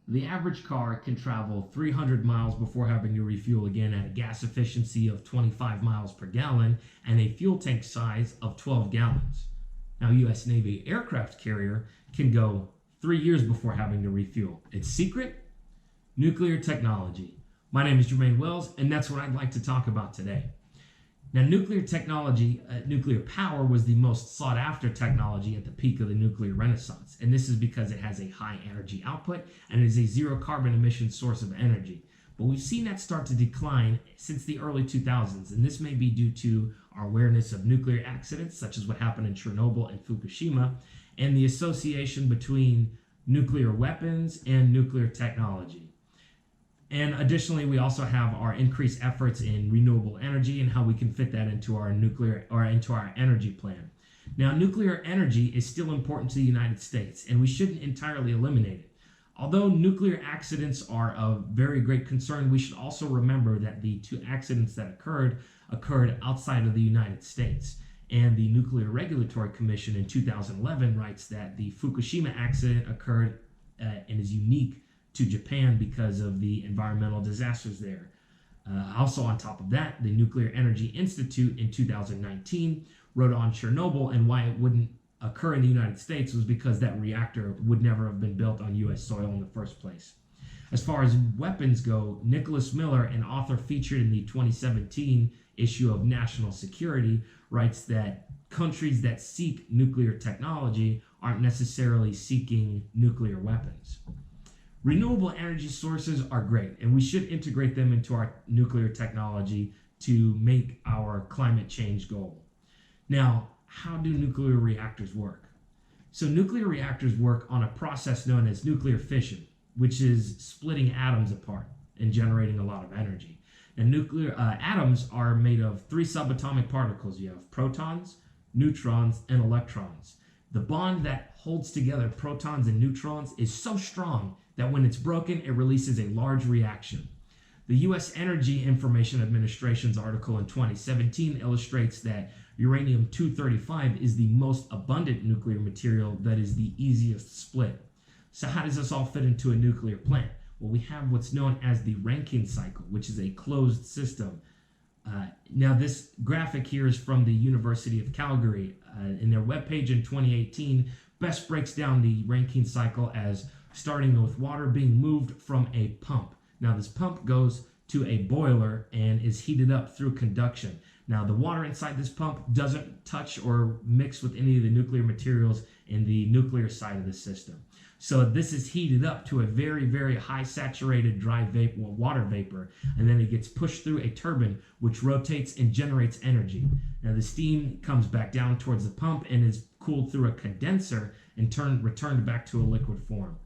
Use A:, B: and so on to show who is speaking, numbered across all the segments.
A: The average car can travel 300 miles before having to refuel again at a gas efficiency of 25 miles per gallon and a fuel tank size of 12 gallons. Now, U.S. Navy aircraft carrier can go 3 years before having to refuel. Its secret? Nuclear technology. My name is Jermaine Wells, and that's what I'd like to talk about today. Now, nuclear technology, nuclear power was the most sought after technology at the peak of the nuclear renaissance. And this is because it has a high energy output and is a zero carbon emission source of energy. But we've seen that start to decline since the early 2000s. And this may be due to our awareness of nuclear accidents, such as what happened in Chernobyl and Fukushima, and the association between nuclear weapons and nuclear technology. And additionally, we also have our increased efforts in renewable energy and how we can fit that into our into our energy plan. Now, nuclear energy is still important to the United States, and we shouldn't entirely eliminate it. Although nuclear accidents are of very great concern, we should also remember that the two accidents that occurred outside of the United States. And the Nuclear Regulatory Commission in 2011 writes that the Fukushima accident occurred and is unique to Japan because of the environmental disasters there. Also on top of that, the Nuclear Energy Institute in 2019 wrote on Chernobyl, and why it wouldn't occur in the United States was because that reactor would never have been built on U.S. soil in the first place. As far as weapons go, Nicholas Miller, an author featured in the 2017 issue of National Security, writes that countries that seek nuclear technology aren't necessarily seeking nuclear weapons. Renewable energy sources are great, and we should integrate them into our nuclear technology to make our climate change goal. Now, how do nuclear reactors work? So nuclear reactors work on a process known as nuclear fission, which is splitting atoms apart and generating a lot of energy. And nuclear atoms are made of three subatomic particles. You have protons, neutrons, and electrons. The bond that holds together protons and neutrons is so strong that when it's broken, it releases a large reaction. The U.S. Energy Information Administration's article in 2017 illustrates that uranium-235 is the most abundant nuclear material that is the easiest to split. So how does this all fit into a nuclear plant? Well, we have what's known as the Rankine cycle, which is a closed system. Now, this graphic here is from the University of Calgary. In their webpage in 2018, best breaks down the Rankine cycle as starting with water being moved from a pump. Now, this pump goes to a boiler and is heated up through conduction. Now, the water inside this pump doesn't touch or mix with any of the nuclear materials in the nuclear side of the system. So this is heated up to a very, very high saturated dry vapor, water vapor, and then it gets pushed through a turbine which rotates and generates energy. Now, the steam comes back down towards the pump and is cooled through a condenser and returned back to a liquid form.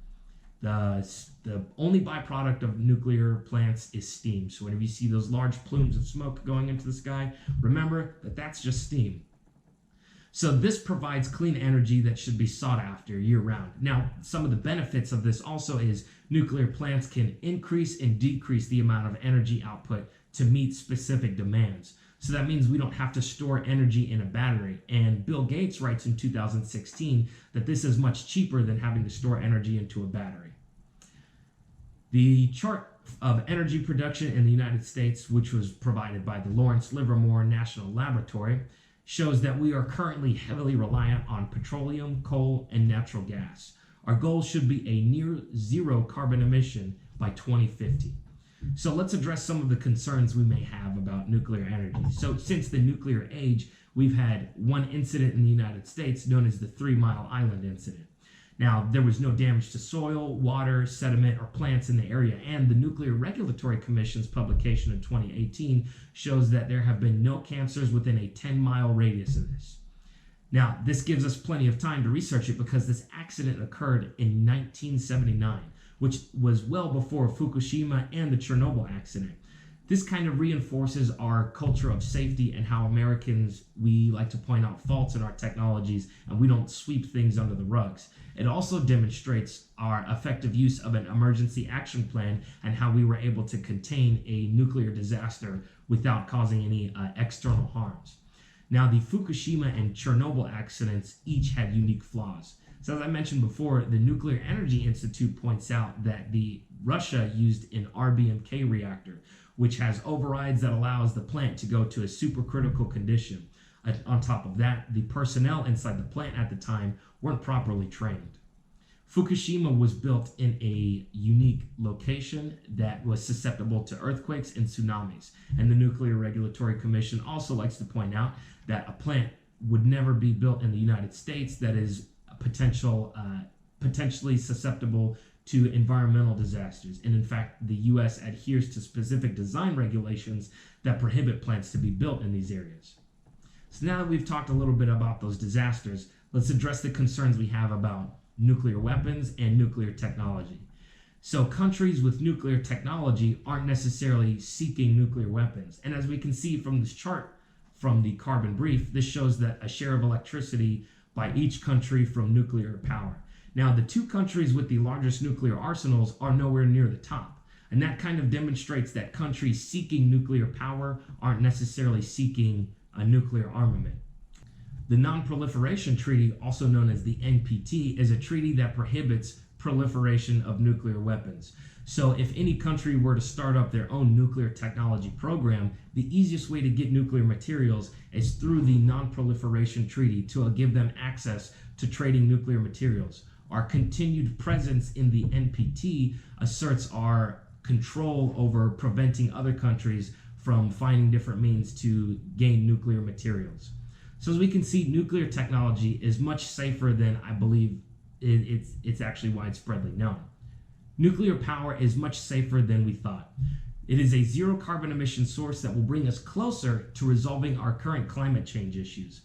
A: The only byproduct of nuclear plants is steam. So whenever you see those large plumes of smoke going into the sky, remember that that's just steam. So this provides clean energy that should be sought after year-round. Now, some of the benefits of this also is nuclear plants can increase and decrease the amount of energy output to meet specific demands. So that means we don't have to store energy in a battery. And Bill Gates writes in 2016 that this is much cheaper than having to store energy into a battery. The chart of energy production in the United States, which was provided by the Lawrence Livermore National Laboratory, shows that we are currently heavily reliant on petroleum, coal, and natural gas. Our goal should be a near zero carbon emission by 2050. So let's address some of the concerns we may have about nuclear energy. So since the nuclear age, we've had one incident in the United States known as the 3 Mile Island incident. Now, there was no damage to soil, water, sediment, or plants in the area, and the Nuclear Regulatory Commission's publication in 2018 shows that there have been no cancers within a 10-mile radius of this. Now, this gives us plenty of time to research it because this accident occurred in 1979, which was well before Fukushima and the Chernobyl accident. This kind of reinforces our culture of safety and how Americans, we like to point out faults in our technologies and we don't sweep things under the rugs. It also demonstrates our effective use of an emergency action plan and how we were able to contain a nuclear disaster without causing any external harms. Now, the Fukushima and Chernobyl accidents each had unique flaws. So as I mentioned before, the Nuclear Energy Institute points out that the Russia used an RBMK reactor, which has overrides that allows the plant to go to a supercritical condition. On top of that, the personnel inside the plant at the time weren't properly trained. Fukushima was built in a unique location that was susceptible to earthquakes and tsunamis. And the Nuclear Regulatory Commission also likes to point out that a plant would never be built in the United States that is potentially susceptible to environmental disasters. And in fact, the U.S. adheres to specific design regulations that prohibit plants to be built in these areas. So now that we've talked a little bit about those disasters, let's address the concerns we have about nuclear weapons and nuclear technology. So countries with nuclear technology aren't necessarily seeking nuclear weapons. And as we can see from this chart from the Carbon Brief, this shows that a share of electricity by each country from nuclear power. Now, the two countries with the largest nuclear arsenals are nowhere near the top. And that kind of demonstrates that countries seeking nuclear power aren't necessarily seeking a nuclear armament. The Non-Proliferation Treaty, also known as the NPT, is a treaty that prohibits proliferation of nuclear weapons. So if any country were to start up their own nuclear technology program, the easiest way to get nuclear materials is through the Non-Proliferation Treaty to give them access to trading nuclear materials. Our continued presence in the NPT asserts our control over preventing other countries from finding different means to gain nuclear materials. So as we can see, nuclear technology is much safer than I believe it's actually widespreadly known. Nuclear power is much safer than we thought. It is a zero carbon emission source that will bring us closer to resolving our current climate change issues.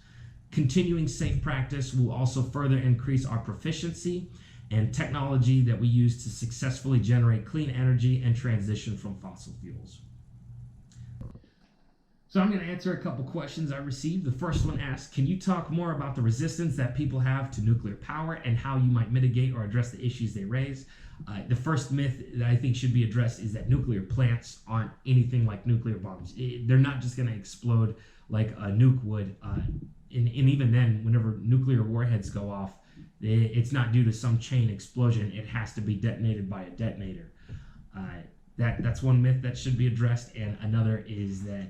A: Continuing safe practice will also further increase our proficiency and technology that we use to successfully generate clean energy and transition from fossil fuels. So I'm going to answer a couple questions I received. The first one asks, can you talk more about the resistance that people have to nuclear power and how you might mitigate or address the issues they raise? The first myth that I think should be addressed is that nuclear plants aren't anything like nuclear bombs. They're not just going to explode like a nuke would. And even then, whenever nuclear warheads go off, it's not due to some chain explosion. It has to be detonated by a detonator. That's one myth that should be addressed. And another is that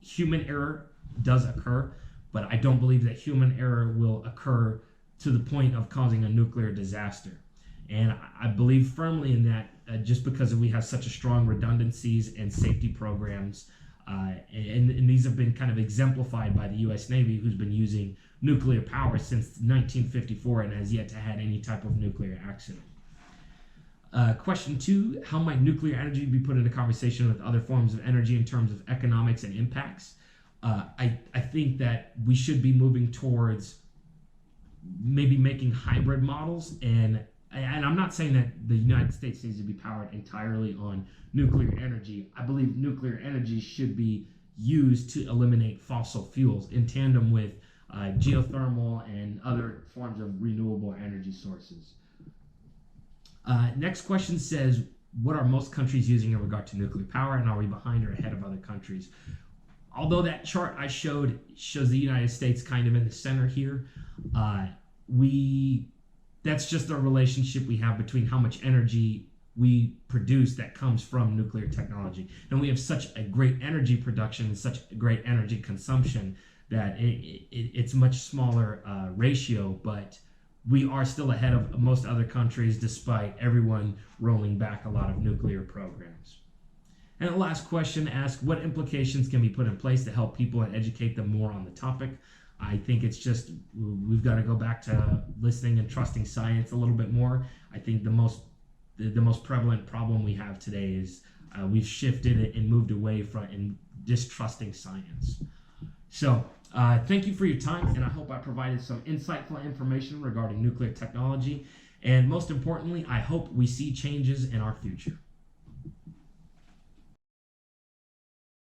A: human error does occur, but I don't believe that human error will occur to the point of causing a nuclear disaster. And I believe firmly in that just because we have such a strong redundancies and safety programs. And these have been kind of exemplified by the U.S. Navy, who's been using nuclear power since 1954 and has yet to have any type of nuclear accident. Question 2, how might nuclear energy be put into conversation with other forms of energy in terms of economics and impacts? I think that we should be moving towards maybe making hybrid models, and I'm not saying that the United States needs to be powered entirely on nuclear energy. I believe nuclear energy should be used to eliminate fossil fuels in tandem with geothermal and other forms of renewable energy sources. Next question says, what are most countries using in regard to nuclear power, and are we behind or ahead of other countries? Although that chart I showed shows the United States kind of in the center here, that's just a relationship we have between how much energy we produce that comes from nuclear technology. And we have such a great energy production and such a great energy consumption that it's much smaller ratio, but we are still ahead of most other countries despite everyone rolling back a lot of nuclear programs. And the last question asks, what implications can be put in place to help people and educate them more on the topic? I think it's just, we've got to go back to listening and trusting science a little bit more. I think the most prevalent problem we have today is we've shifted and moved away from distrusting science. So thank you for your time, and I hope I provided some insightful information regarding nuclear technology. And most importantly, I hope we see changes in our future.